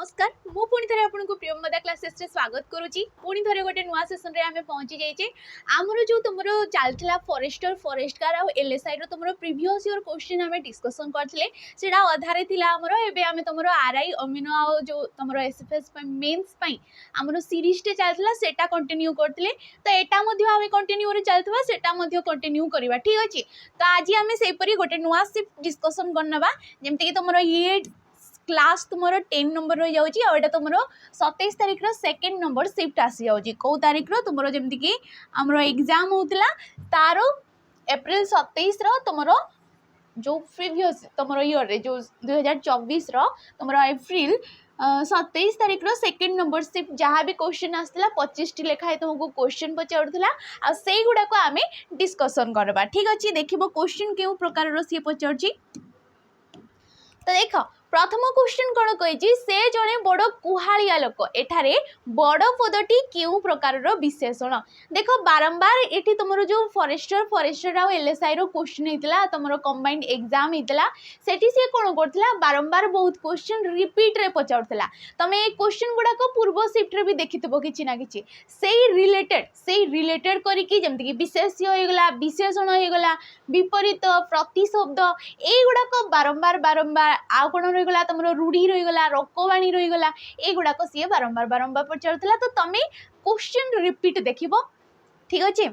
नमस्कार मु पुणी थे आपको प्रियमदा क्लासेस रे स्वागत करुच्ची पुणी थे गोटे नुआ सेसन रे आमे पहुंची जाइए आमर जो तुम चलता फॉरेस्टर फॉरेस्ट गार्ड और एलएसआई रो तुम प्रीवियस ईयर क्वेश्चन आमे डिस्कशन करथिले सेडा अधारे थिला आमर एबे आमे तुम आरआई अमीनो आ जो तुम एसएफएस मेंस पई आमर सीरीज टे चलता सेटा कंटिन्यू करथिले तो एटा मध्ये आमे कंटिन्यू रे चलथवा सेटा मध्ये कंटिन्यू करबा ठीक अछि। तो आज आमे सेपरी गोटे नुआ शिफ्ट डिस्कशन करनबा जेमति कि तुम ये क्लास तुम 10 नंबर रही जाऊँगी और तुम 27 तारीख सेकेंड नंबर शिफ्ट आसी जाऊँगी कौ तारीख तुम जमती कि आमर एग्जाम होता तार एप्रिल 27 तुम जो प्रीवियस तुम ईयर रे जो 2024 तुम एप्रिल 27 तारीख सेकेंड नंबर शिफ्ट जहाँ भी क्वेश्चन आसला 25 टी लेखाएं तुमको क्वेश्चन पचारूला आ से गुड़ाक आम डिस्कसन करवा ठीक अच्छे देखो क्वेश्चन क्यों प्रकार सी पचार तो देख प्रथम क्वेश्चन कौन कही से जड़े बड़ कुहाड़िया लोक एठारे बड़ पदटी क्यों प्रकार विशेषण देख बारंबार ये तुम जो फॉरेस्टर आ एलएसआई रो क्वेश्चन होता तुम कंबाइंड एग्जाम होता सेठी से कौन करथिला बारंबार बहुत क्वेश्चन रिपीट रे पचारुला तुम ये क्वेश्चन गुड़ाक पूर्व शिफ्ट रे भी देखिथबो किछि ना किछि से रिलेटेड करिकि जेमति कि विशेष्य होइगला विशेषण होइगला विपरीत प्रतिशब्द ए गुड़ाक बारंबार बारंबार आ कोन रहीगला तुम रूढ़ी रहीगला रकवाणी रहीगला एगुड़ाक सी बारंबार बारंबार पचारूला तो तुम क्वेश्चन रिपीट देखिबो ठीक अच्छे।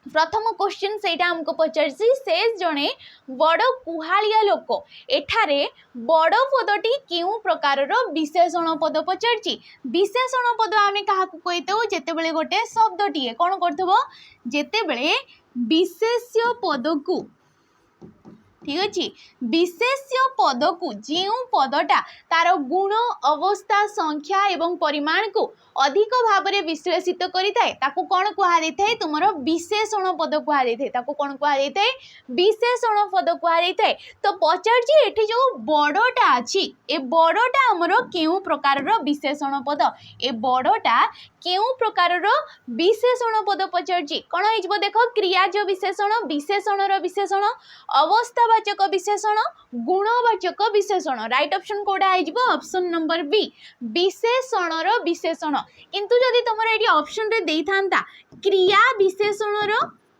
प्रथम क्वेश्चन से हमको पचार से जड़े बड़ कुहाड़िया लोक एठारे बड़ पदटी क्यों प्रकार विशेषण पद पचार विशेषण पद आम क्या कहीथु जितेबले गोटे शब्दटीए कौन करथबो जेतेबेले विशेष्य पद को ठीक अच्छे विशेष्य पद को जो पदटा तार गुण अवस्था संख्या एवं परिमाण को अधिक भाव में विश्लेषित करिथाए ताकू कौन कहुए तुम विशेषण पद कहुए ताकू कौन कहुए विशेषण पद कहुए तो पचार एठी जो बड़टा अच्छी ए बड़टा आमर क्यों प्रकार विशेषण पद ए बड़टा क्यों प्रकार विशेषण पद पचार कौन हो देख क्रियाज विशेषण विशेषण विशेषण अवस्थावाचक विशेषण गुणवाचक विशेषण राइट ऑप्शन कोडा हो ऑप्शन नंबर बी विशेषण विशेषण किंतु जदि तुम ये ऑप्शन रे देइथांता क्रिया विशेषण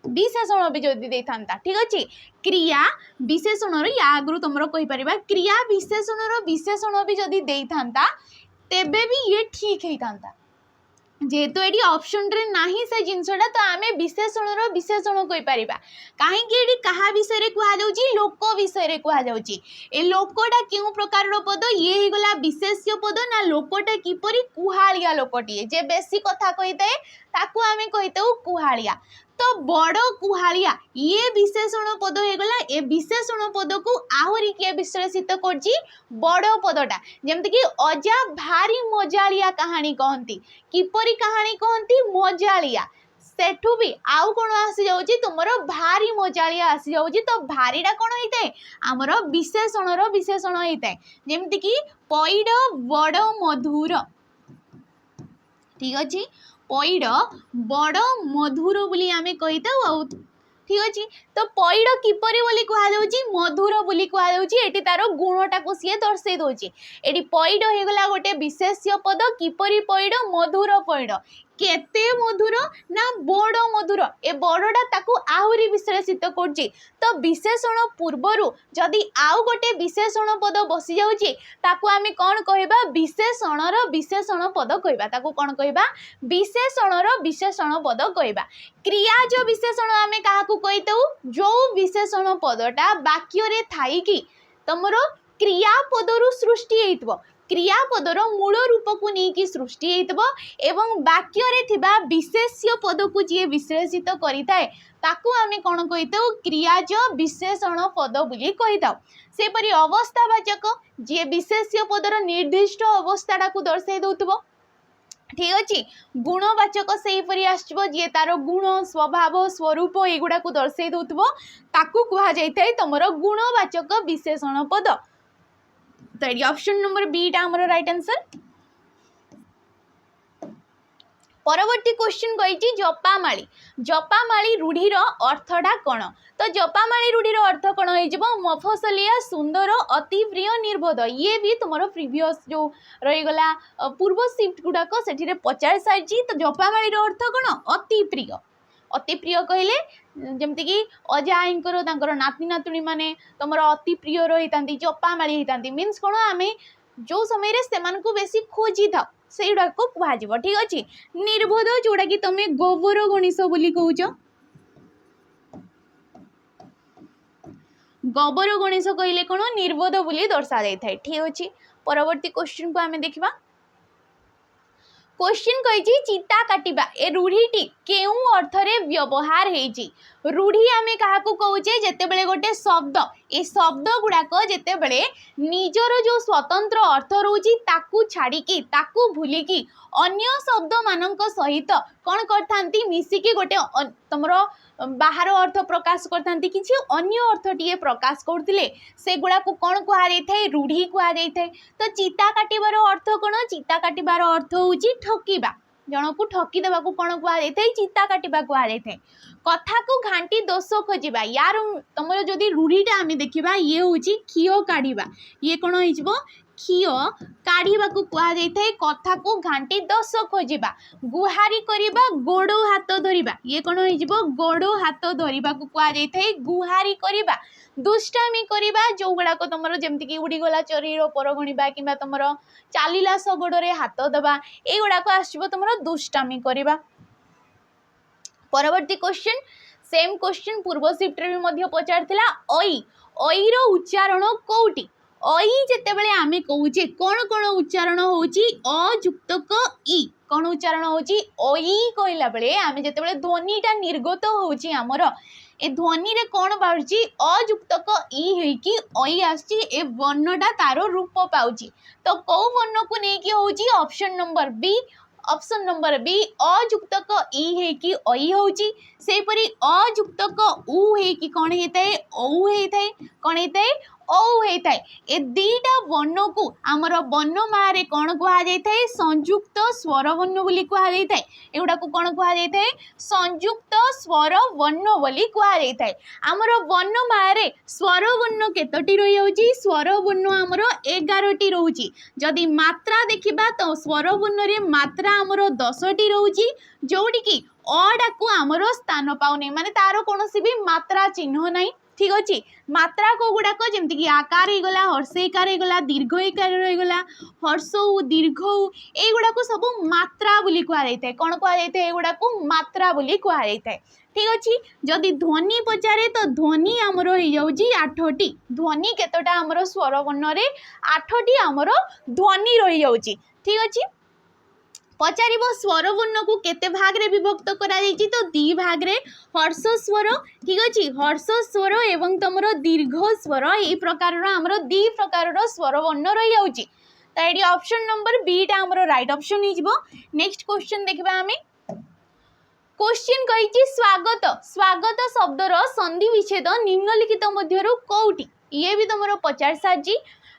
विशेषण भी जदि देइथांता ठीक अच्छे क्रिया विशेषण या आगु तुम कही परिबा क्रिया विशेषण भी जदि देइथांता तेबे भी ये ठीक होइथांता जेहेतु ये ऑप्शन रे नाही से जिनसटा तो आम विशेषण विशेषण कही पारिबा कहीं क्या विषय कहुच्छी लोक विषय कहुच्छी ए लोकटा क्यों प्रकार पद ये होगला विशेष्य पद ना लोकटा किपरि कुहाड़िया लोकटीए जे बेसी कथा कही थाए ताकू आम कही कुहाड़िया तो बड़ कुहाड़िया ये विशेषण पद होगला ए विशेषण पद को आहरी किए विश्लेषित करछि बड़ पदटा जेमति कि अजा भारी मजालिया कहानी कहती किपरि कहानी कहती मजालिया सेठू भी आउ कौन आसी जाउची तुमर भारी मजालिया आसी जाउची तो भारीटा कौन होता है आमर विशेषण विशेषण होता है जेमति कि पैड बड़ मधुर ठीक अच्छे पैड बड़ मधुर बोली आमे कही था ठीक अच्छे तो पैड किपरि बोली कहुच्छी मधुर बोली कहुच्छी एटी तार गुणटा को सी दर्शे दौची एटी पैड होगला गोटे विशेष्य पद किपरि पैड मधुर पैड केते मधुर ना बड़ मधुर ए बड़टा ताकू आहरी विश्लेषित करछि तो विशेषण पूर्वरु जदि आउ गोटे विशेषण पद बसी जाउछि ताकू आमे कोन कहबा विशेषणर विशेषण पद कहबा ताकू कोन कहबा विशेषणर विशेषण पद कहबा क्रियाज विशेषण आमे काहाकू कहितौ जो विशेषण पदटा वाक्य रे थाई कि तमरो क्रियापदरु सृष्टि हेइतबो क्रियापदर मूल रूप को लेकिन सृष्टि एवं वाक्य रे थिबा विशेष्य पद को जी विश्लेषित करिथाए ताकू आमे कोन कहितौ क्रियाज विशेषण पद बोली कहिथाउ सेपरि अवस्थावाचक जी विशेष्य पदर निर्दिष्ट अवस्थाटा को दर्शाई दउतबो ठीक अच्छे गुणवाचक से परी आसबो जी तार गुण स्वभाव स्वरूप एगुड़ा को दर्शाई दउतबो ताकू कहा जाइथाय तमरो गुणवाचक विशेषण पद तो ऑप्शन नंबर बी टा हमरो राइट आंसर। परवर्ती क्वेश्चन कही जपामाली जपामाली रूढ़ीर अर्थटा कौन तो जपामाली रूढ़ीर अर्थ कौन हो मफसलिया सुंदर अति प्रिय निर्बोध ये भी तुम प्रिवियस जो रहीगला पूर्व शिफ्ट गुड़ाक से पचार सारी तो जपामाली अर्थ कौन अति प्रिय कहले जमती अजा आईकर नाती नातुणी माने तुम अति प्रिय रही था जपामाली होता मीन्स कौन आम जो समय से बेसी खोजी था से को कह ठीक अच्छे निर्बोध जोड़ा कि तुम गोबर गणेश बोली कहूच गोबर गणेश कहले कौन निर्बोध बोली दर्शा जाए ठीक अच्छे परवर्ती क्वेश्चन को आम देखा क्वेश्चन कही चिता काटिबा ए रूढ़ीटी केउ अर्थरे व्यवहार हेजी रूढ़ी आमे काहाकू कहूचे जेतेबेले गोटे शब्द ए शब्द गुड़ाक जेतेबेले निजर जो स्वतंत्र अर्थ रोची ताकू छाड़िकी ताकू भूलिकी अन्य शब्द मानक सहित कौन करथांती मिसिकी गोटे तुमर बाहर अर्थ प्रकाश करथांती किछि अन्य अर्थ टीए प्रकाश करथिले से गुड़ा को कौन कहा जाए रूढ़ी कहा जाए तो चिता काटिबार अर्थ कौन चिता काटिबार अर्थ होची ठकिबा जन को ठकी देवा को कौन कहा जाए चिता काटिबा कहा जाए कथा को घांटी दोष खोजा यार तुम जदि रूढ़ीटा आम देखा ये हूँ क्षीय काढ़ा ये कौन हो क्षीय काढ़ा को कह जाए कथा को घांटी दोष खोजा गुहारी करवा गोड़ हाथ धरवा ये कौन हो गोड़ हाथ धरवा को कह जाए गुहारी करवा दुष्टामी करवा जो गुड़ाक तुम जमीक उड़ीगला चरीर पर गणवा कि तुम चलला शगड़े हाथ दबा ये गुड़ाक आसो तुम दुष्टामी करवा परवर्ती क्वेश्चन सेम क्वेश्चन पूर्व शिफ्ट में पचार ओई रो उच्चारण कौटी ओई जेतेबेले आमे कहूचे कौन कौन उच्चारण होची अयुक्तक ई कौन उच्चारण होची ओई कहला बेले आमे जेतेबेले ध्वनिटा निर्गत होची हमर ए ध्वनि रे कौन बाहरी अयुक्तक ई होइकी ओई आसी ए वर्णटा तार रूप पाउची तो कौ वर्ण को नेकी होची option number B option number B अयुक्तक ई है कि ओई होची सेपरी अयुक्तक उ है कि कौन होता है औ होता है कौन होता है औ होता है ए दीटा वर्ण को आमर वर्णमाला कौन कह जाए संयुक्त स्वर वर्ण बोली कह जाए एगुड़ा को कौन कह जाए संयुक्त स्वर वर्ण बोली कह जाए आमर वर्णमाला स्वर वर्ण केतोटी रही होची स्वर वर्ण आमर 11टी रोची जदि मात्रा देखिबा तो स्वर वर्ण रे मात्रा आमर 10टी रोची जोड़ी की अडा को आमर स्थान पाउने माने तार कोनोसी भी मात्रा चिन्ह नहीं ठीक अच्छे मात्रा को गुड़ाक जमीक आकार हो गला हर्षेकार हो गला दीर्घकार रहीगला हर्ष दीर्घ ये गुड़ाक सब मात्रा बोली कह जाए कौन कह जाए गुड़ा को मात्रा बोली कह जाए ठीक अच्छे जदि ध्वनि पचारे तो ध्वनि आमर हो जाऊँगी 8टी ध्वनि केतटा आमर स्वर वर्ण रे 8टी आमर ध्वनि रही जाऊँगी ठीक अच्छे पचार स्वर वर्ण को केते भाग रे विभक्त करा जाइछि तो 2 भाग रे हर्ष स्वर ठीक अच्छे हर्ष स्वर एवं तुमर दीर्घ स्वर ये प्रकार आमर 2 प्रकार स्वर वर्ण रही जाउछि तो ये ऑप्शन नंबर बी टा आमर राइट ऑप्शन हो नेक्स्ट क्वेश्चन देखबा आमे क्वेश्चन कही स्वागत स्वागत शब्दर संधि विच्छेद निम्नलिखित मध्यरु कोउटी ये भी तुम पचार सारी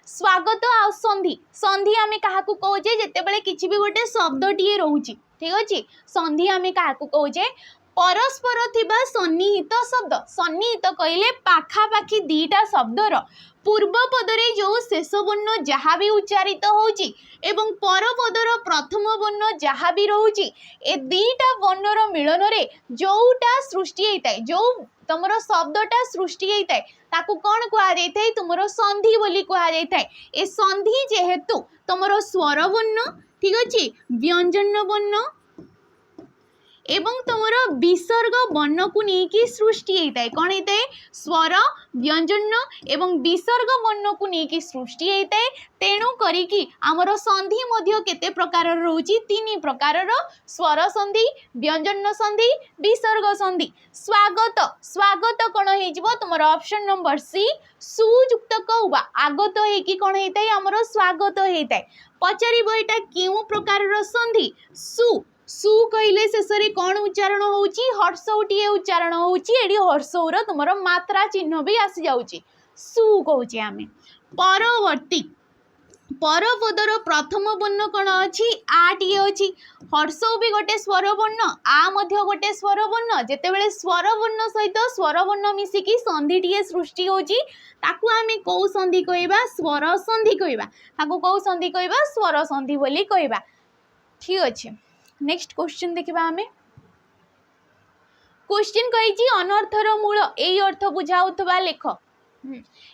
स्वागत आ संधि संधि आम क्या कहे जितेबाला किसी भी गोटे शब्द टीए रोचे ठीक अच्छे संधि आम क्या कहे परस्पर थिबा सन्निहित शब्द सन्निहित कहले पाखापाखि 2टा शब्दर पूर्व पदरे जो शेष वर्ण जहाँ भी उच्चारित होची एवं पर पदर प्रथम वर्ण जहाँ भी रोचे ए 2टा वर्णर मिलन रे जोटा सृष्टि होता है जो तुमर शब्दटा सृष्टि होता है ताकू कौन कह जाए तुमर संधि बोली कह जाए ए संधि जेहेतु तुमर स्वर वर्ण ठीक अच्छे व्यंजन वर्ण एवं तुमर विसर्ग वर्ण को लेकिन सृष्टि होता है कौन होता है स्वर व्यंजन एवं विसर्ग वर्ण को लेकिन सृष्टि होता है तेणु करिकी आमर संधि मध्य केते प्रकार रोची 3 प्रकार स्वर संधि व्यंजन संधि विसर्ग संधि स्वागत स्वागत कौन हो तुम ऑप्शन नंबर सी सुयुक्त कौवा आगत होगी कौन होता है आमर स्वागत होता है पचार यहाँ क्यों प्रकार संधि सु सु कहले शेष कौन उच्चारण होची हर्षौटीए उच्चारण होची एडी हर्षौर तुमर मात्रा चिन्ह भी आसी जाउची सु कहूचे आमे परवर्ती परपदर प्रथम वर्ण कौन अच्छी आटे अच्छी हर्षौ भी गोटे स्वर वर्ण आ गोटे स्वर वर्ण जितेबाला स्वर वर्ण सहित स्वर वर्ण मिसिकी संधिटे सृष्टि होची ताकू आमे कौ संधि कहबा स्वर संधि कहबा ताकू कौ संधि कहबा स्वर संधि बोली कहबा ठीक अच्छे। नेक्स्ट क्वेश्चन देखिबा आमे क्वेश्चन कही अनर्थर मूल यही अर्थ बुझाऊवा लेख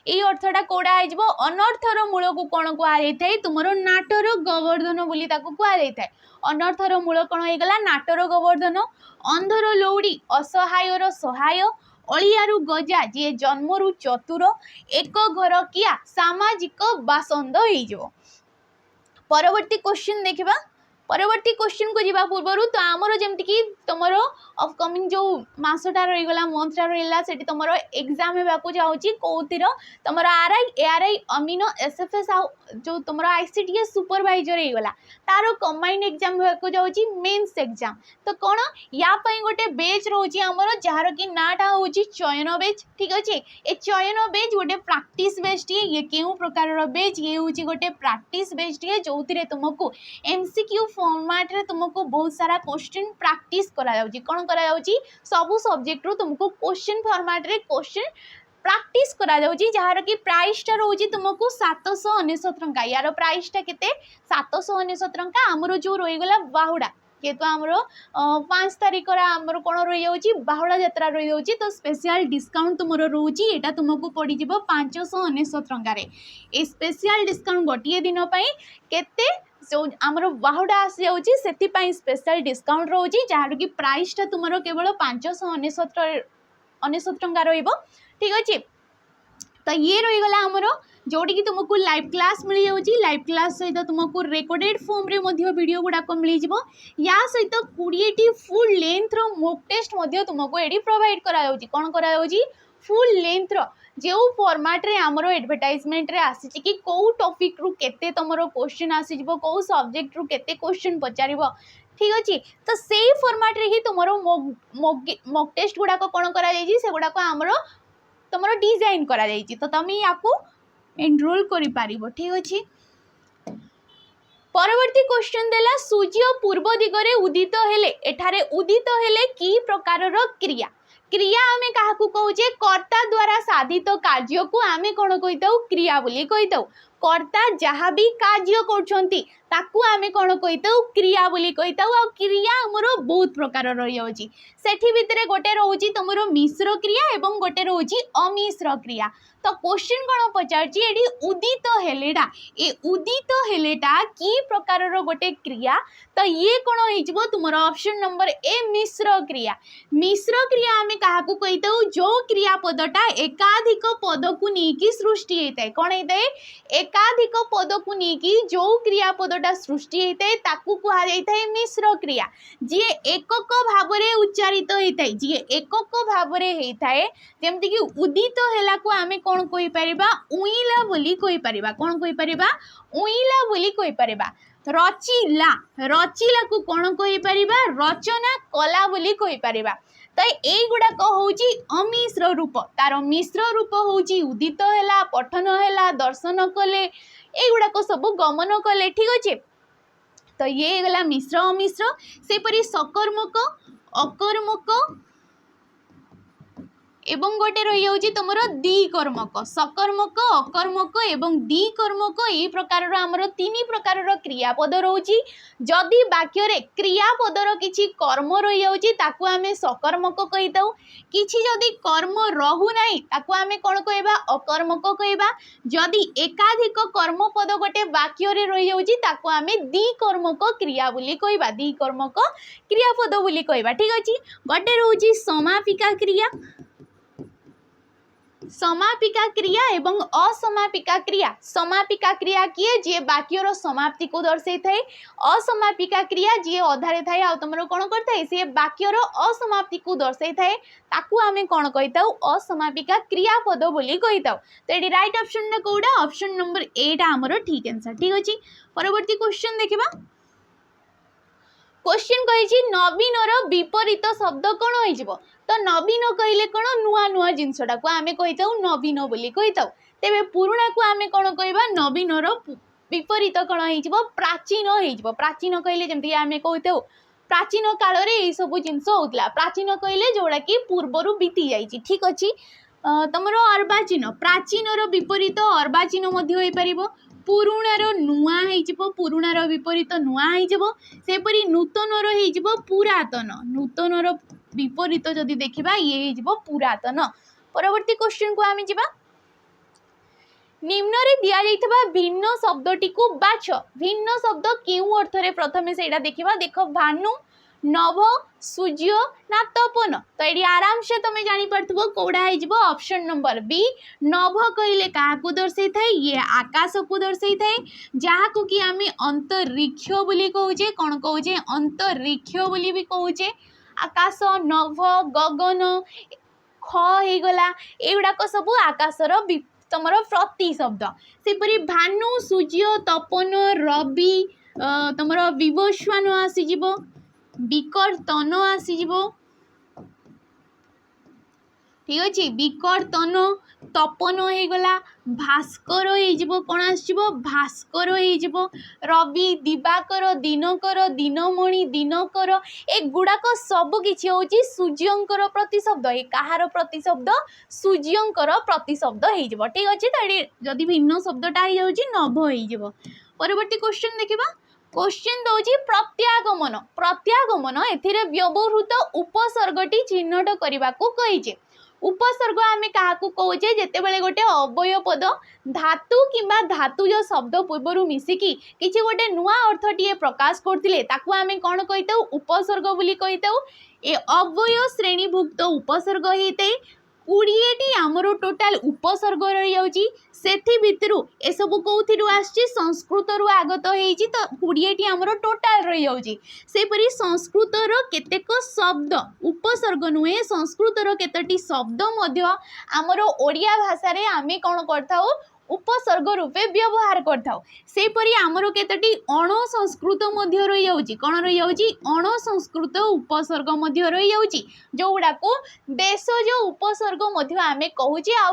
ये अर्थटा कौड़ा हो अनर्थर मूल को कौन कहुए तुम नाटर गोवर्धन बोली कहुए अनर्थर मूल कौन होगा नाटर गोवर्धन अंधर लौड़ी असहायर सहाय अलियारू गजा जी जन्मरू चतुर एक घर किया सामाजिक बासंद हो। परवर्ती क्वेश्चन देखिबा परवर्ती क्वेश्चन को जीवा पूर्व तो आमर जमती कि तुम अपकमिंग जो मसटा रहीगला मंथटा रहा से तुम एग्जाम होगा जाऊँगी कौर तुम आरआई एआरआई अमीनो एसएफएस जो तुम आईसीटीएस सुपरवाइजर होगा तार कंबाइंड एग्जाम होगा जाऊँगी मेन्स एग्जाम तो कौन या गोटे बेच रोचे आमर जार कि नाटा हूँ चयन बेच ठीक अच्छे ए चयन बेच गोटे प्राक्टिस बेच टे ये क्यों प्रकार बेच ये हूँ गोटे प्राक्टिस बेच टे जो तुमको एमसीक्यू फॉर्मेट रे तुमको बहुत सारा क्वेश्चन प्रैक्टिस करा जाउची कोन करा जाउची सबु सब्जेक्ट रो तुमको क्वेश्चन फॉर्मेट रे क्वेश्चन प्रैक्टिस करा जाउची जहार की प्राइस टा रहउची तुमको 799 टंका यार प्राइस टा केते 799 टंका हमरो जो रही गला बाहुडा केतु हमरो 5 तारिख रा हमरो कोन रही जाउची बाहुडा यात्रा रही जाउची तो स्पेशल डिस्काउंट तुमरो रहउची एटा तुमको पड़ी जिवो 599 टंका रे ए स्पेशल डिस्काउंट गोटिए दिन पई केते जो आमर बाहुडा आसी जाऊँगी से स्पेशल डिस्काउंट रोचे जहाँ कि प्राइस टा तुम केवल 599 टंका रहिबो ठीक अच्छे। तो ये रहीगला आमर जोटी कि तुमको लाइव क्लास मिल जाऊँगी लाइव क्लास सहित तुमको रेकर्डेड फॉर्म रे मध्य वीडियो गुड़ाक मिल जाव या सहित 20टी फुल लेंथ रो मॉक टेस्ट मध्य तुमको एडी प्रोवाइड करा जाउची कोन करा जाउची फुल लेंथ रो जो फॉर्मेट रे हमरो एडवर्टाइजमेंट रे आसी कि कौ टॉपिक रु केते तमरो क्वेश्चन आसी जिवो कौ सब्जेक्ट रु केते क्वेश्चन पचारिबो ठीक अछि तो सेही फॉर्मेट रे ही तमरो मॉक टेस्ट गुडा को कोन करा जाई से गुडा को हमरो तमरो डिजाइन करा जाई तो तमी याकू एनरोल करि पारिबो ठीक अछि। परवर्ती क्वेश्चन देला सूर्य पूर्व दिगरे उदित हेले एठारे उदित हेले की प्रकार रो क्रिया क्रिया आमे काहाकू कहूचे कर्ता द्वारा साधित कार्य को आमे कोन कहिताउ क्रिया बोली कहिताउ कर्ता जहाँ भी कार्य करछंती ताकू आमे कोन कहिताउ क्रिया बोली कहिताउ आ क्रिया हमरो बहुत प्रकार रही होची सेठी भितरे गोटे रहउची तमरो मिश्र क्रिया एवं गोटे रहउची अमिश्र क्रिया तो क्वेश्चन कोन पचारची एडी उदित हेलेडा ए उदित हेलेटा की प्रकार रो गोटे क्रिया तो ये कोन होइजबो तुमरो ऑप्शन नंबर ए मिश्र क्रिया आमे काहाकू कहिताउ जो क्रिया पदटा एकाधिक पद को नेकी सृष्टि हेताय कोन हेताय एकाधिक पद को नेकी जो क्रिया पदटा सृष्टि हेताय ताकू कहा जायताय मिश्र क्रिया जे एकक भाबरे उच्चारित हेताय जे एकक भाबरे हेताय जेमति कि उदित हेला को आमे कोन कहि परिबा उइला बोली कहि परिबा कोन कहि परिबा उइला बोली कहि परिबा रचिला को कोन कहि परिबा रचना कला बोली कहि परिबा तो यही गुड़ाक हूँ अमिश्र रूप तार मिश्र रूप हूँ उदित है पठन है दर्शन कले युड़ाक सब गमन कले ठीक अच्छे। तो ये गला मिश्र अमिश्र सेपरी सकर्मक अकर्मक एवं गोटे रही जाऊँगी तुम द्विकर्मक सकर्मक अकर्मक एवं द्विकर्मक ये प्रकार आमर तीन प्रकार क्रियापद रोची जदि वाक्य रे क्रियापदर किछि कर्म रही जाऊँगी ताकू आमे सकर्मक कहिताउ किछि जदि कर्म रहु नाही ताकू आमे कोन कहबा अकर्मक कहबा जदि एकाधिक कर्मपद गोटे वाक्य रे रही जाऊँगी ताकू आमे द्विकर्मक क्रिया बोली कहबा द्विकर्मक क्रियापद बोली कहबा ठीक अछि। गोटे रहउची समापिका क्रिया एवं असमापिका क्रिया किए जे वाक्यर समाप्ति को दर्शाई थाए असमापिका क्रिया जे अधारे थाए आ तुमरो कोन करथाय से वाक्यर असमाप्ति को दर्शाई थाए ताकू आमे कोन कहिताउ असमापिका क्रियापद बोली कहिताउ। तो एडी राइट ऑप्शन ने कोडा ऑप्शन नंबर 8 हमरो ठीक आंसर ठीक अछि। परवर्ती क्वेश्चन देखिबा क्वेश्चन कही नवीन विपरीत शब्द कौन हो तो नवीन कहले कौन नुआ नुआ जिनसटा को आमे कही नवीन बोली कही तेरे पुराणा को आमे कौन कहबा नवीन विपरीत कौन हो प्राचीन हो प्राचीन कहले जमती आम कहते प्राचीन काल रे ये सब जिनस होता प्राचीन कहले जोड़ा कि पूर्वर बीती जाइए ठीक अच्छे तुमर अर्वाचीन प्राचीन विपरीत अर्वाचीन पुराणार नुआ हो पुराणार विपरीत नुआ होपरी नूतन पुरातन नूतन विपरीत जदि देखा ये हो पुरातन। परवर्ती क्वेश्चन को आम जा निम्न रे दिया जाइथबा भिन्न शब्दटी को बाछ भिन्न शब्द केउ अर्थ रे प्रथमे सेटा देखिबा देख भानु नभ सूर्य ना तपन तो ये आराम से तुम जानी पारथबो कोडा हो ऑप्शन नंबर बी नभ कहले क्या दर्शाई थाए ये आकाश को दर्शाई थाए जहाँ को कि आम अंतरिक्ष बोली कहूचे कौन कहूचे अंतरिक्ष बोली भी कहूचे आकाश नभ गगन ख हो गला एगुड़ाक सब आकाशर तुमर प्रति शब्द सेपरी भानु सूर्य तपन रवि तुमर विवस्वान आसीज विकर्तन आसीज ठीक अच्छे विकर्तन तपन हो गला भास्कर हो कौन आसो भास्कर हो रवि दिवाकर दिनकर दिनमणि दिनकर ए गुड़ाक सबकि हूँ सूर्यंकर प्रतिशब्द ये कहार प्रतिशब्द सूर्यंकर प्रतिशब्द हो ठीक अच्छे तो जदि भिन्न शब्दटा हो नभ हो। परवर्ती क्वेश्चन देखा क्वेश्चन दौर प्रत्यागमन प्रत्यागमन ए व्यवहृत उपसर्गटी चिन्हट करने को कहीचे उपसर्ग आम क्या कहे जिते गोटे अवय पद धातु किंबा धातुज शब्द पूर्वर मिसिकी किसी गोटे नुआ अर्थटीए प्रकाश करते आम कौन कही उपसर्ग बोली कही ए अवय श्रेणीभुक्त उपसर्ग होता है 20टी आमर टोटाल उपसर्ग रही सेथि भितरु ए सब कौथिरु आछि संस्कृत रु आगत होईछि तो 20टी आमर टोटाल रही जाउछि सेपरि संस्कृत रो केतेक शब्द उपसर्ग नुहे संस्कृत रो केतटी शब्द मध्य आमर ओडिया भाषा रे आमे कोन करथाउ उपसर्ग रूपे व्यवहार करथाउ सेपरि आमर केतटी अण संस्कृत मध्य रही जाउछि कोन रही जाउछि अण संस्कृत उपसर्ग मध्य रही जाउछि जोउडा को देशज उपसर्ग मध्य आमे कहूछि आ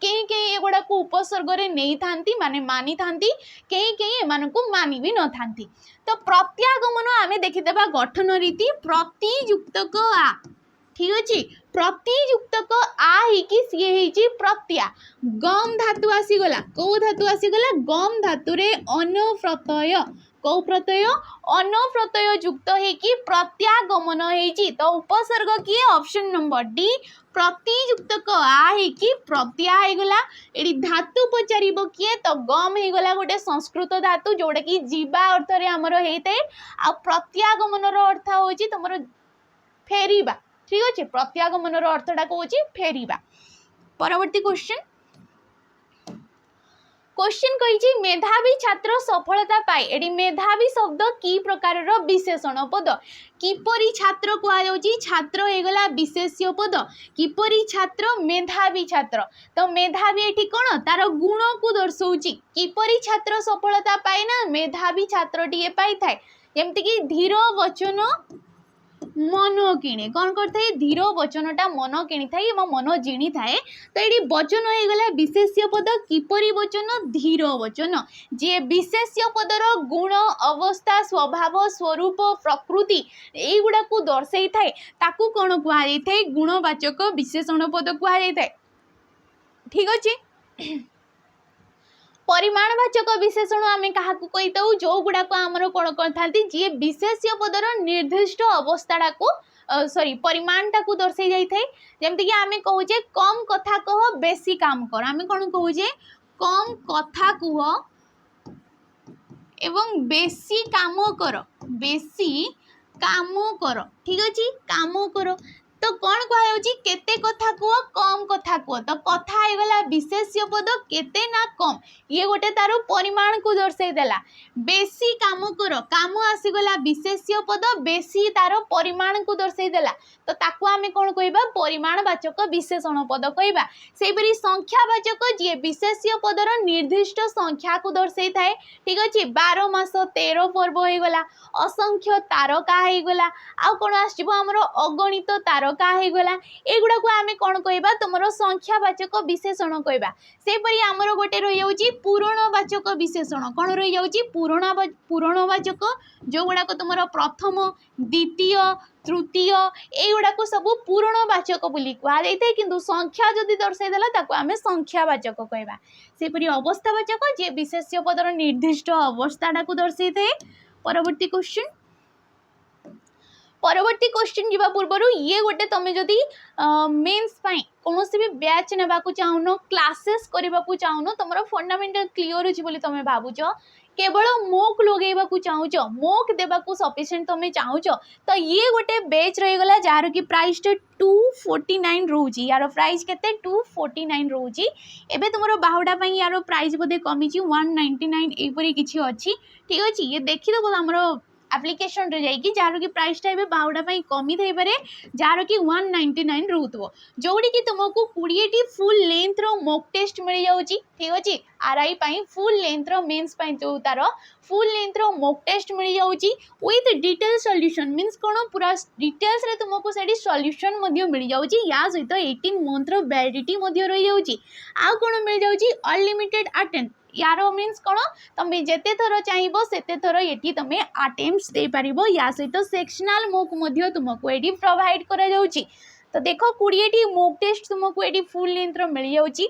कहीं कहीं एगुड़ा को उपसर्ग नहीं थांती माने मानी थांती कहीं कहीं एमान को मानी भी न थांती। तो प्रत्यागमन आमे देखिदेबा गठन रीति प्रतियुक्तक आ ठीक अच्छे प्रतियुक्तक आ ही सी है प्रत्या गम धातु आसीगला कौ धातु आसीगला गम धातु रे अन प्रत्यय कौ प्रत्यय अन प्रत्यय युक्त है प्रत्यागमन है तो उपसर्ग किए ऑप्शन नंबर डी प्रतियुक्तक आ है प्रत्या होगला ये धातु पचार किए तो गम होगला गोटे संस्कृत धातु जोड़ा कि जीवा अर्थ रे आमर होता है आ प्रत्यागमन अर्थ हो तुम फेरिबा ठीक अच्छे प्रत्यागमन अर्थटा कौन फेरिबा। परवर्ती क्वेश्चन क्वेश्चन कही मेधावी छात्र सफलता पाए एडी मेधावी शब्द की प्रकार विशेषण पद किपरि छात्र कहुच्छी छात्र होगला विशेष्य पद किपरि छात्र मेधावी छात्र तो मेधावी एठी कौन तार गुण को दर्शाऊँच किपरि छात्र सफलता पाए ना मेधावी छात्र टीए पाई थाए जमती कि धीर वचन मन किणे कौन करते धीर वचनटा मन किणी थाए मन जिणी थाए तो ये वचन हो गला विशेष्य पद किपरि वचन धीर वचन जे विशेष्य पदर गुण अवस्था स्वभाव स्वरूप प्रकृति यगुड़ा को दर्शाई थाए ताकू कौन कहुए गुणवाचक विशेषण पद कहुए ठीक अच्छे। परिमाणवाचक विशेषण आम क्या कही जो गुड़ाक आमर कौन करते जी विशेष्य पदर निर्दिष्ट अवस्था को सॉरी परिमाणटा को दर्शाई जाए जमती कि आम कहे कम कथा कह बेसी काम कर आम कौन कहे कम कथा कह एवं बेसी काम कर ठीक अच्छे काम कर तो कौन कहुच्छी केते कथा कह कम कथा कह तो कथा होगला विशेष्य पद केते ना कम ये गोटे तार परिमाण को दर्शाई देला बेसी काम कर काम आसीगला विशेष्य पद बेसी तार परिमाण को दर्शाई देला तो ताकू आमे कौन कहबा परिमाणवाचक विशेषण पद कहबा सेपरी संख्यावाचक जी विशेष्य पदर निर्दिष्ट संख्या को दर्शाई थाए ठीक अच्छे 12 मास 13 पर्व हो गला असंख्य तारका हो गला आ कौन आसो आमर अगणित तारका का हेगला एगुड़ा को आमे कौन कहबा तुमरो संख्यावाचक विशेषण कहबा सेपरि आमर गोटे रही जाउची पूरणवाचक विशेषण कौन रही जाउची पूरणवाचक जो गुड़ाक तुमरो प्रथम द्वितीय तृतीय एगुड़ाक सब पूरणवाचक बोली कहुए किंतु संख्या जदि दर्शाईदेला ताको आमे संख्यावाचक कहबा सेपरि अवस्थावाचक जे विशेष्य पदर निर्दिष्ट अवस्थाटा को दर्शाई थाए। परवर्ती क्वेश्चन जीवा पूर्व ये गोटे तुम जदि मेन्स कौन भी बैच नेबा चाहून क्लासेस करने को चाहून तुम फंडामेंटल क्लीयर होची बोली तुम भावुच केवल मोक लगेबा चाहूच मोक देवा सफिशिएंट तुम चाहूच तो ये गोटे बैच रहीगला जार कि प्राइस 249 रोची यार प्राइस केते 249 रोची एबे तुमरो बाहुडा यार प्राइस बोधे कमी 199 एपरी किछि अछि ठीक अछि ये देखि दबो हमरो एप्लिकेशन रे जाइए जार कि प्राइस टा बाहुडा कमी थी पारे जार कि 199 रोथो जोड़ी कि तुमको 20 फुल लेंथ रो मॉक टेस्ट मिल जाउची ठीक अछि आरआई फुल लेंथ रो मेंस जो तार फुल लेंथ रो मॉक टेस्ट मिल जाउची विथ डिटेल सॉल्यूशन मींस कोन पूरा डिटेल्स रे तुमको सेडी सॉल्यूशन मध्य मिल जाउची या सहित 18 मंथ रो वैलिडिटी मध्य रही जाउची आ कोन मिल जाउची अनलिमिटेड अटेम्प्ट यार मीन्स कौन तुम जिते थर चाहब सेते थर ये तुम अटेम्प्ट्स दे पारिबो या सहित सेक्शनल मोक तुमको ये प्रोवाइड करा जाउची तो देखो 20 मोक टेस्ट तुमको ये फुल लेंथ रो मिल जाउची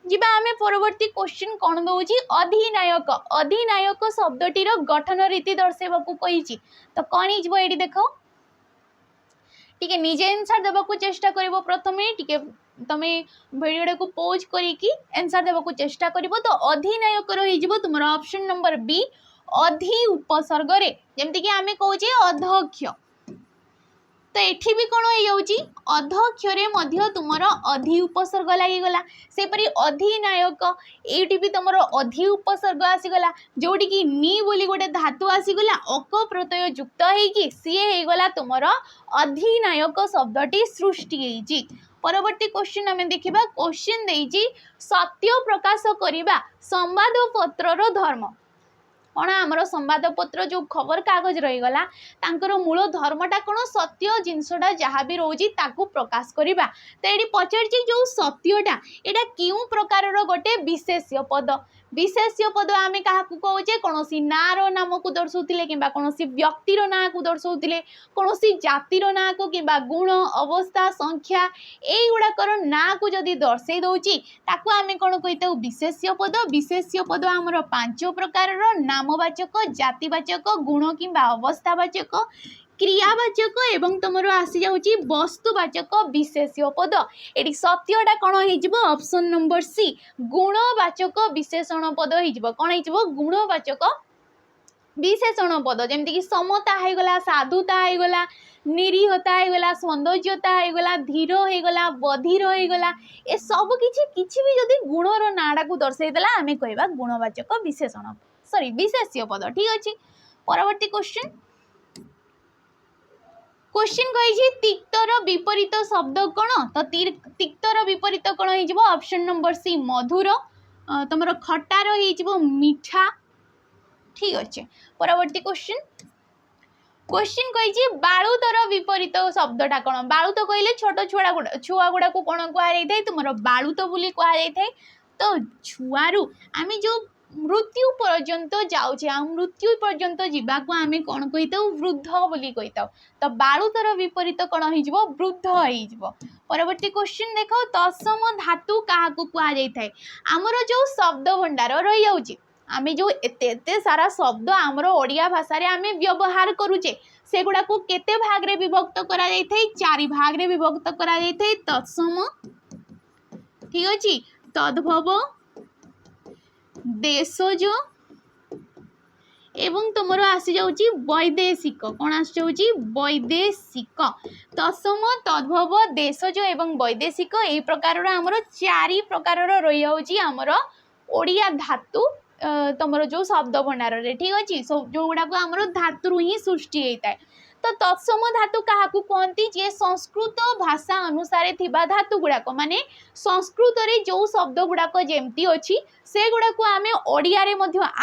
जिबा आमे परवर्ती क्वेश्चन कौन दउची अधिनायक अधिनायक शब्दटीर गठन रीति दर्शाइबाकू कहिची तो कौन हिजबो एडी देखो टिके निजे आंसर देबाकू चेष्टा करिवो प्रथमे टिके तमे वीडियो को पॉज करिकी आंसर देबाकू चेष्टा करिवो तो अधिनायक रही जिवो तुमरो ऑप्शन नंबर बी अधि उपसर्ग रे जेमति कि आमे कहूचे अध्यक्ष तो एठी भी कौन हो जाउची अध्यक्षरे मध्य तुमरो अधि उपसर्ग लागि गला सेपरि अधिनायक एठी भी तुमरो अधि उपसर्ग आसी गला जोडी कि नी बोली गोटे धातु आसी गला अक प्रत्यय युक्त हेकी सिए हे गला तुमरो अधिनायक शब्दटी सृष्टि हेची। परवर्ती क्वेश्चन आमे देखिबा क्वेश्चन देइची सत्य प्रकाश करिबा संवादपत्रर धर्म कौन आमर संवादपत्र जो खबर कागज रहीगला तांकर मूल धर्मटा कौन सत्य जिनसटा जहाँ भी रोची ताकू प्रकाश करिबा तो ये पचारची जो सत्यटा एटा क्यों प्रकार गोटे विशेष्य पद आमे क्या कहे कौन सी नार नाम को दर्शाऊले कि कौन सी व्यक्तिर ना को दर्शाऊले कौन सी जातिर ना को कि गुण अवस्था संख्या युड़ाकर ना को जदि दर्शे दौची ताकू आमे कौन कही विशेष्य पद आमर 5 प्रकार नामवाचक जातिवाचक गुण कि अवस्थावाचक क्रियावाचक एवं तुमर आसी जाउची वस्तुवाचक विशेष्य पद एटी सत्यटा कौन हो ऑप्शन नंबर सी गुणवाचक विशेषण पद हो कौन हो गुणवाचक विशेषण पद जमती कि समता होगला साधुता होगला निरीहता होगला सौंदर्यता होगला धीर होगला बधिर होगला ए सब किछि भी जदि गुणर नाड़ा को दर्शाईदेला आमे कहबा गुणवाचक विशेषण सॉरी विशेष्य पद ठीक अछि। परवर्ती क्वेश्चन कही तिक्तर विपरीत शब्द कौन तो तिक्तर विपरीत कौन हो ऑप्शन नंबर सी मधुर तुम खटार हो मीठा ठीक अच्छे। परवर्ती क्वेश्चन कही बालुतर विपरीत शब्दटा कौन बालुत कहले छोट छुआ गुड़ा को कौन कहुए तुम बालुत बोली कहुए तो छुआरू आम जो मृत्यु पर्यंत जाऊे मृत्यु पर्यंत जावाक आम कौन कही वृद्ध बोली कही तो बालुतर विपरीत कौन हो वृद्ध हो। परवर्ती क्वेश्चन देख तत्सम धातु क्या कहुए आमर जो शब्द भंडार रही जाऊँगी आम जो एते सारा शब्द आमर ओडिया भाषा रे आम व्यवहार करुचे से गुड़ा को केते भाग रे विभक्त करा जाय थाई 4 भाग रे विभक्त करा जाय थाई तत्सम ठीक अछि तद्भव देशज एवं तुमर आसी जाउची वैदेशिक कौन आसी जाउची वैदेशिक तत्सम तद्भव देशज एवं वैदेशिक ए प्रकार आमर 4 प्रकार रही जाउची आमर ओडिया धातु तुमर जो शब्द भंडार रे ठीक अच्छे जो गुड़ा आमर धातु ही सृष्टि होता है तो तत्सम धातु क्या कहती जे संस्कृत भाषा अनुसार थिबा धातु गुड़ाक माने संस्कृत रे जो शब्द गुड़ाक जेमती अच्छी से गुड़ाक आम ओडिया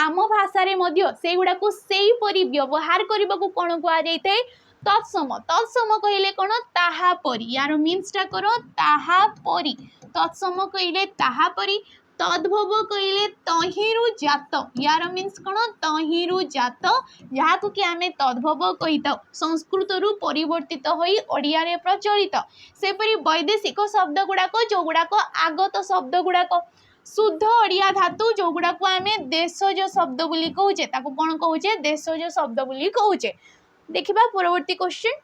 आम भाषा से गुड़ाक से परी व्यवहार करने को कौन कहुए तत्सम तत्सम कहले कौन ताहा परी यार मीन्सटा करो ताहा परी तत्सम कहले ताहा परी तद्भव कहले तहिरु जात यार मीन्स कौन तहिरु जात जहाँ कि आम तद्भव कही था संस्कृत रु परिवर्तित होई ओडिया रे प्रचलित सेपरी वैदेशिक शब्द गुड़ाक जो गुड़ाक आगत शब्द गुड़ाक शुद्ध ओडिया धातु जो गुड़ाक आम देशज शब्द बोली कहूचे ताकू कौन कहूचे देशज शब्द बोली कहूचे देखिबा परवर्ती क्वेश्चन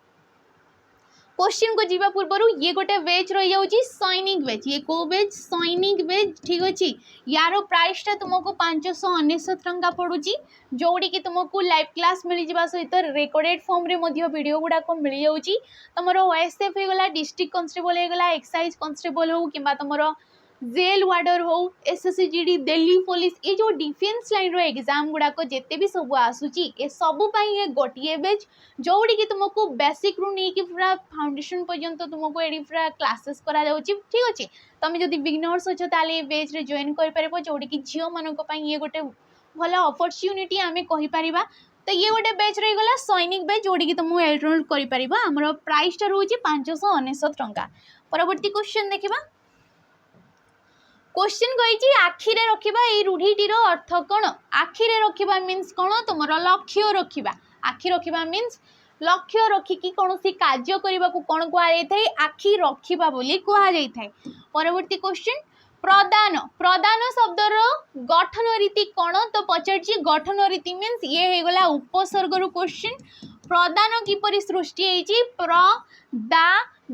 को जीवा पूर्व ये गोटे वेज रही जाऊँगी सैनिक वेज ये को वेज सैनिक वेज ठीक अच्छे यार प्राइसटा तुमको 599 टंका पड़ुची जोड़ी कि तुमको लाइव क्लास मिल जावा सहित रेकर्डेड फॉर्म रे मध्य वीडियो गुड़ाक मिल जाऊँगी तुम ओएसएफ होगा डिस्ट्रिक्ट कांस्टेबल होगा एक्साइज कांस्टेबल हो कि तुम जेल वार्डर हो एसएससी जीडी दिल्ली पुलिस ये जो डिफेन्स लाइन रो एग्जाम गुड़ाक जिते भी सब आसूची ए सबू ये गोटे बेच जोड़ी कि तुमको बेसिक रू नहीं कि पूरा फाउंडेशन पर्यंत तुमको ये पूरा क्लासेस करा जाउची ठीक अच्छे तुम जो बिगिनर्स अच्छे ताले बेच रे जॉइन कर पारिबो जोड़ी कि झियो मानक पई ये गोटे भल अपॉर्चुनिटी आमे कहि परिबा तो ये गोटे बैच रही गला सैनिक बैच जोड़ी कि तुम एनरोल कर परिबा हमर प्राइसटा रहउची 599 टंका परवर्ती क्वेश्चन देखिबा क्वेश्चन कही आखिरे रखिबा ए रूढ़ीटीर अर्थ कौन आखिरे रखिबा मीन्स कौन तुम लक्ष्य रखिबा आखि रखिबा मीन्स लक्ष्य रखिकी कौन सी कार्य करने को कौन कहुई आखि रखिबा बोली कहुई परवर्ती क्वेश्चन प्रदान प्रदान शब्दर गठन रीति कौन तो पचार गठन रीति मीन्स ये होगला उपसर्ग रु क्वेश्चन प्रदान किपरि सृष्टि होइछि प्र दा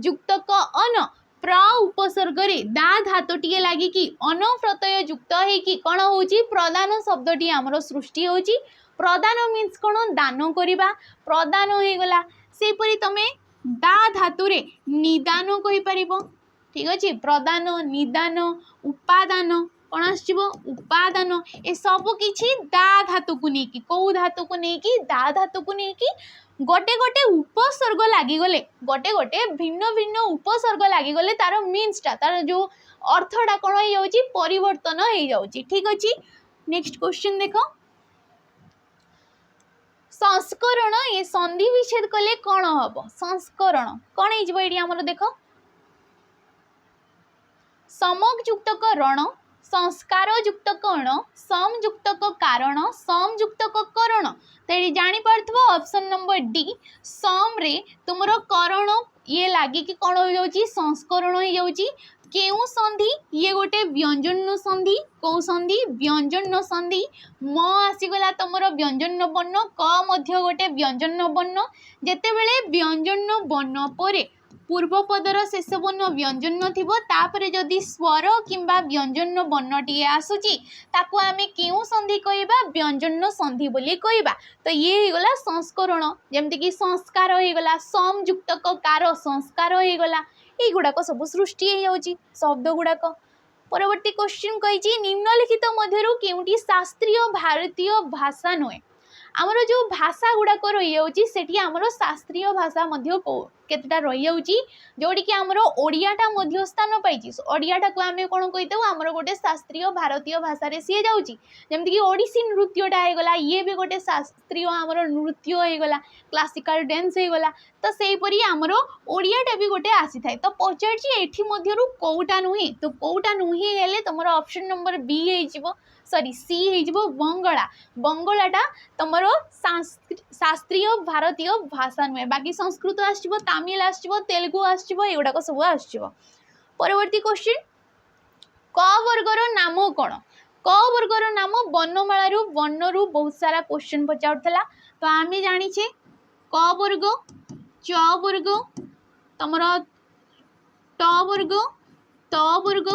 युक्त क अन प्र उपसर्ग रे दा धातुटी लगे कि अन प्रत्यय युक्त होगी कौन हो प्रदान शब्दटी आमर सृष्टि होची प्रदान मीन्स कौन दान करवा प्रदान हो गला सेपरी तमे दा धातु रे निदान कहि परिबो ठीक अच्छे प्रदान निदान उपादान कौन आसो उपादान ए सब किछि दा धातु को लेकिन कौ धातु को लेकिन दा धातु को लेकिन गोटे गोटे उपसर्ग लगिगले गोटे गोटे भिन्न भिन्न उपसर्ग लगिगले तार मीन्सटा तार जो अर्थटा कौन हो जाउची परिवर्तन हो जाउची ठीक अच्छे नेक्स्ट क्वेश्चन देखो संस्करण ये संधि विच्छेद कले कौन हम संस्करण कौन हो देख समयुक्त रण संस्कार युक्त कर्ण समयुक्त कारण समयुक्त करण तो ये जापर ऑप्शन नंबर डी सम रे तुमर करण ये लगे कि कौन हो जाउची संस्करण हो जाउची केउ संधि ये गोटे व्यंजन संधि कौ संधि व्यंजन संधि म आसीगला तुमर व्यंजन वर्ण क मध्य गोटे व्यंजन वर्ण जेते बेले व्यंजन वर्ण परे पूर्व पदर शेष वर्ण व्यंजन थिबो तापरे जदि स्वर किंबा व्यंजन वर्णटी आसुची ताकू आमे केउ संधि कहबा व्यंजन संधि बोली कहबा तो ये हो गला संस्करण जेमति कि संस्कार हो गला समयुक्त कार संस्कार हो गला ये गुड़ाक सब सृष्टि हो जाउची शब्द गुड़ाक परवर्ती क्वेश्चन कही निम्नलिखित मध्यरु केउटी शास्त्रीय भारतीय भाषा नुहे आमर जो भाषा गुड़ाक रही जाउची सेठी आमर शास्त्रीय भाषा मध्य केतटा रही जाउची जोड़ी कि आमर ओडियाटा मध्य स्थान पाइछि ओडियाटा को आमे कोन कहितौ आमर गोटे शास्त्रीय भारतीय भाषा रे सिए जाउची जेमति कि ओडिसी नृत्यटा हे गला ये भी गोटे शास्त्रीय आमर नृत्य हे गला क्लासिकल डांस हे गला तो सेही परी आमर ओडियाटा भी गोटे आसी थाए तो पचारछि एठी मध्यरु कोउटा नुही तो कोउटा नुही हेले तमर ऑप्शन नंबर बी हे जिवो सॉरी सी हो बंगला बंगलाटा तुम शास्त्रीय भारतीय भाषा नुहे बाकी संस्कृत आसो तमिल आसो तेलुगु आसो एगुड़ाक सब आसो परवर्ती क्वेश्चन क वर्गर नाम कौन क वर्गर नाम वर्णमाला वर्णरु बहुत सारा क्वेश्चन पचारूला तो आम जाचे क वर्ग च वर्ग तुम ट वर्ग त वर्ग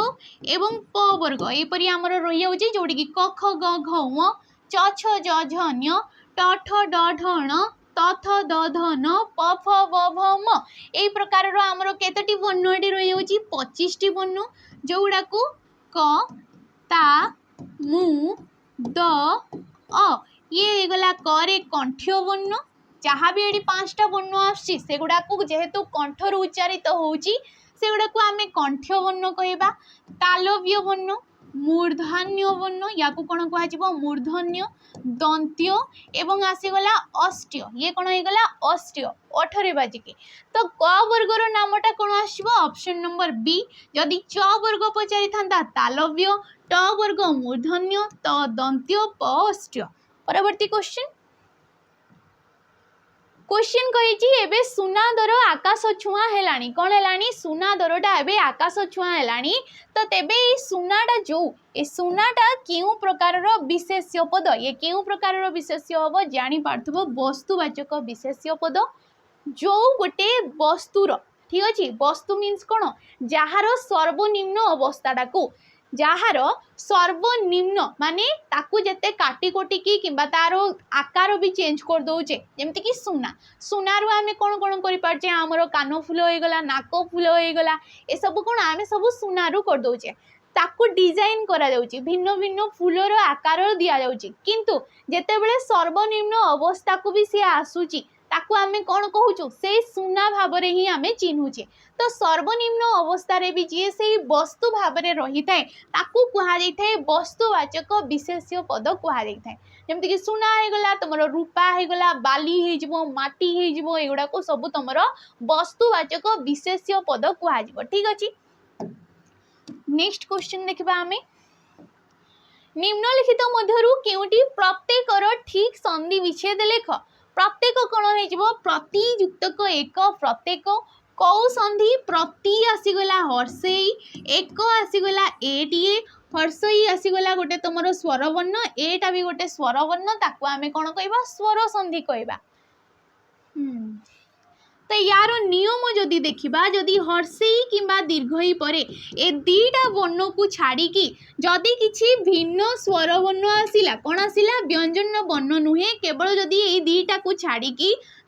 एवं प वर्ग एपरी आमर रही जाउची जोड़ी कि क ख ग घ ङ च छ ज झ ञ ट ठ ड ढ ण त थ द ध न प फ ब भ म एई प्रकार रो आमर केतटी वर्ण एटी रही जाउची 25 टी वर्ण जोउडा को क ता मु द अ ये गला क रे कंठ्य वर्ण जहाँ भी एटी 5टा वर्ण आछि सेगुडा को जेहेतु कंठ रु उच्चारित होउची सेगुड़ा को आमे कंठ्य वर्ण कहबा तालव्य वर्ण मूर्धन्य वर्ण या कौन कह मूर्धन्य दंत्य एवं आसीगला अस्ट्य ये कौन होगा अस्ट्य 8 बाजिके तो क वर्गर नामटा कौन आसो ऑप्शन नंबर बी जदि च वर्ग पचारि था तालव्य ट वर्ग मूर्धन्य त दंत्य प अस्ट्य परवर्ती क्वेश्चन क्वेश्चन कही एबे सुना दर आकाश छुआ है कौन है सुना दरटा एबे आकाश छुआ है तो तेबे सुनाटा जो ए सुनाटा क्यों प्रकार विशेष्य पद ये क्यों प्रकार विशेष्य हम जापार वस्तुवाचक विशेष्य पद जो गोटे वस्तुर ठीक अच्छे वस्तु मीन्स कौन जार सर्वनिम्न अवस्थाटा को जार सर्वनिम्न माने ताकू जेते काटी कोटिकी किंबा तार आकार भी चेंज कर दौचे जमती कि सुना सुनारू आम कौन कौन कर आमर कान फुल होगला नाक फुल होगला ए सब कौन आम सब सुनारू कर दौचे ताकू डिजाइन करा जाउची भिन्न भिन्न फूलर आकार दिया जाउची किंतु जेतेबेले सर्वनिम्न अवस्था को भी सी आसुची ताकू आमे कौन कहूँ से सुना भाव ही आमे चिन्हुचे तो सर्वनिम्न अवस्था रे भी जी से वस्तु भाव में रही थाए ताकू कहुए वस्तुवाचक विशेष्य पद कहुए जमती कि सुना होगला तुम रूपा होगला बाली हो माटी हो एगुड़ा को सब तुम वस्तुवाचक विशेष्य पद कह ठीक अच्छे नेक्स्ट क्वेश्चन देखा आमे निम्नलिखित मध्यरु केउटी प्रत्येकर ठीक संधि विच्छेद लेख प्रत्येक कौन हो प्रतियुक्तक एक प्रत्येक कौ संधि प्रति आसीगला हर्षई एक आसीगला एटीए हर्षई आसीगला गोटे तुम स्वर वर्ण एटा भी गोटे स्वर वर्ण ताकू आमे कौन कहबा स्वर संधि कहबा तो यार नियम जदि देखा जदि हर्षई किंबा दीर्घई पर ए दीटा वर्ण को छाड़ी जदि किछि भिन्न स्वर वर्ण आसिला कौन आसिला व्यंजन वर्ण नुहे केवल जदि ए दीटा को छाड़ी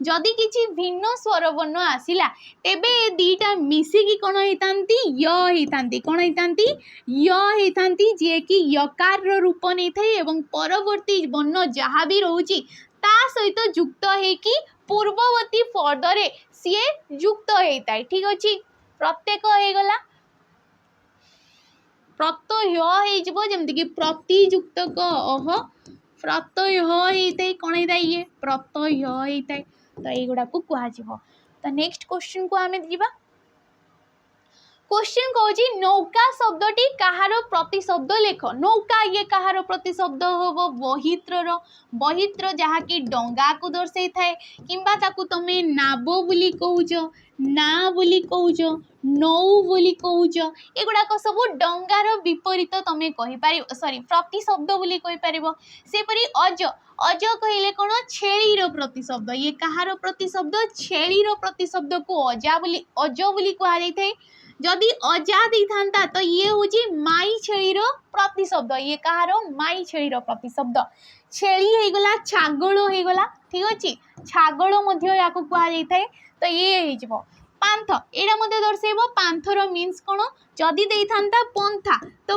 जदि किछि भिन्न स्वर वर्ण आसिला तेबे ए दीटा मिसिकी कौन होइतांती य होइतांती कौन होइतांती य होइतांती जे कि यकार रूप नहीं थाए एवं परवर्ती वर्ण जहाँ भी रहउची ता सहित युक्त है कि पूर्ववर्ती फर्दरे सीए युक्त होता है ठीक अच्छे प्रत्येक होगला प्रत्यय जमती कि प्रतियुक्तक अह प्रत्यय होता है कौन होता है ये प्रत्यय होता है तो युगुड़ा को कह तो नेक्स्ट क्वेश्चन को आम जा क्वेश्चन कहूँ नौका शब्दटी कहार प्रतिशब्द लेख नौका ये कहार प्रतिशब्द हम बहित्र जहाँ कि डंगा को दर्शाई थाए किंबा ताकू तमे नाबो बोली कहूच ना बोली कहूच नौ बोली कहूच एगुड़ाक सब डंगार विपरीत तमें कहीपर सॉरी प्रतिशब्द बोली कहीपर सेपरी अज अज कहले कौन छेलीर प्रतिशब्द ये कहार प्रतिशब्द छेलीर प्रतिशब्द को अजा बोली अज बोली कहुए जदि अजा दे था तो ये हूँ माई छेलीर प्रतिशब्द ये कहार माई छेलीर प्रतिशब्द छेली होगला छागल होगला ठीक अच्छे छागल या कहुए तो ये हो पांथ एटा मते दर्शेब पांथर मीन्स कौन जदि दे था पंथा तो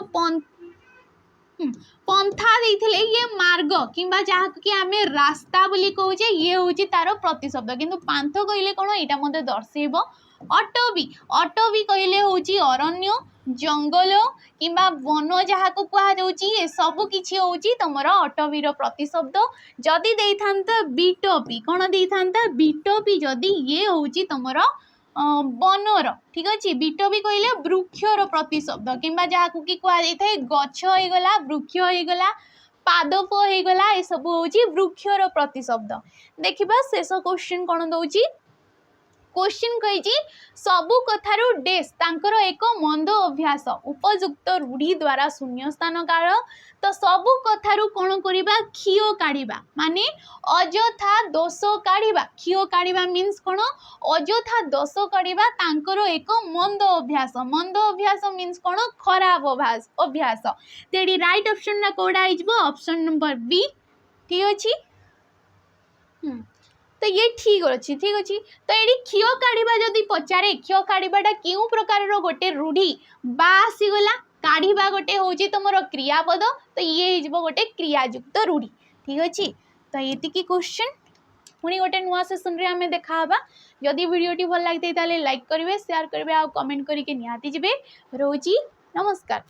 पंथा देथिले ये मार्ग किंबा जहाँ कि आम रास्ता बोली कहूचे ये हूँ तार प्रतिशब्द किंतु पांथ कहले कौन यहाँ मते दर्शेब अटवी अटवी कहले हूँ अरण्य जंगल किंबा वन जहाँ को कहुच्छी सब किसी हूँ तुम अटवीर प्रतिशब्द जदि दे था बिटपी कौन दे था बिटपी जदि ये हूँ तुम बनर ठीक अच्छे बिटपी कहले वृक्षर प्रतिशब्द किंबा जहाँ को कि कहुए गछ होगला वृक्ष होगला पादप होगला ये सब हूँ वृक्षर प्रतिशब्द देखा शेष क्वेश्चन कौन दौर क्वेश्चन कही सबु कथारु डेस तांकर एक मंद अभ्यास उपयुक्त रूढ़ी द्वारा शून्य स्थान काल तो सबु कथारु कौन करिबा खियो काढ़िबा माने अजथा दोष काढ़िबा खियो काढ़िबा मीन्स कौन अजथा दोष काढ़िबा तांकर एक मंद अभ्यास मीन्स कौन खराब अभ्यास तेडी राइट ऑप्शन ना कोडा आइजबो ऑप्शन नंबर बी ठीक अछि तो ये ठीक अच्छे तो ये क्षीय काढ़ा जदि पचारे क्षीय काढ़ाटा क्यों प्रकार गोटे रूढ़ी बासीगला काढ़ा गोटे हूँ तुम क्रियापद तो ये गोटे क्रियायुक्त रूढ़ी ठीक अच्छे तो ये क्वेश्चन पुणी गोटे नुआ सेसन रे आमे देखा जदि वीडियोटी भल लगी लाइक करेंगे शेयर करेंगे आ कमेंट करके निहाती जिबे रोजी नमस्कार।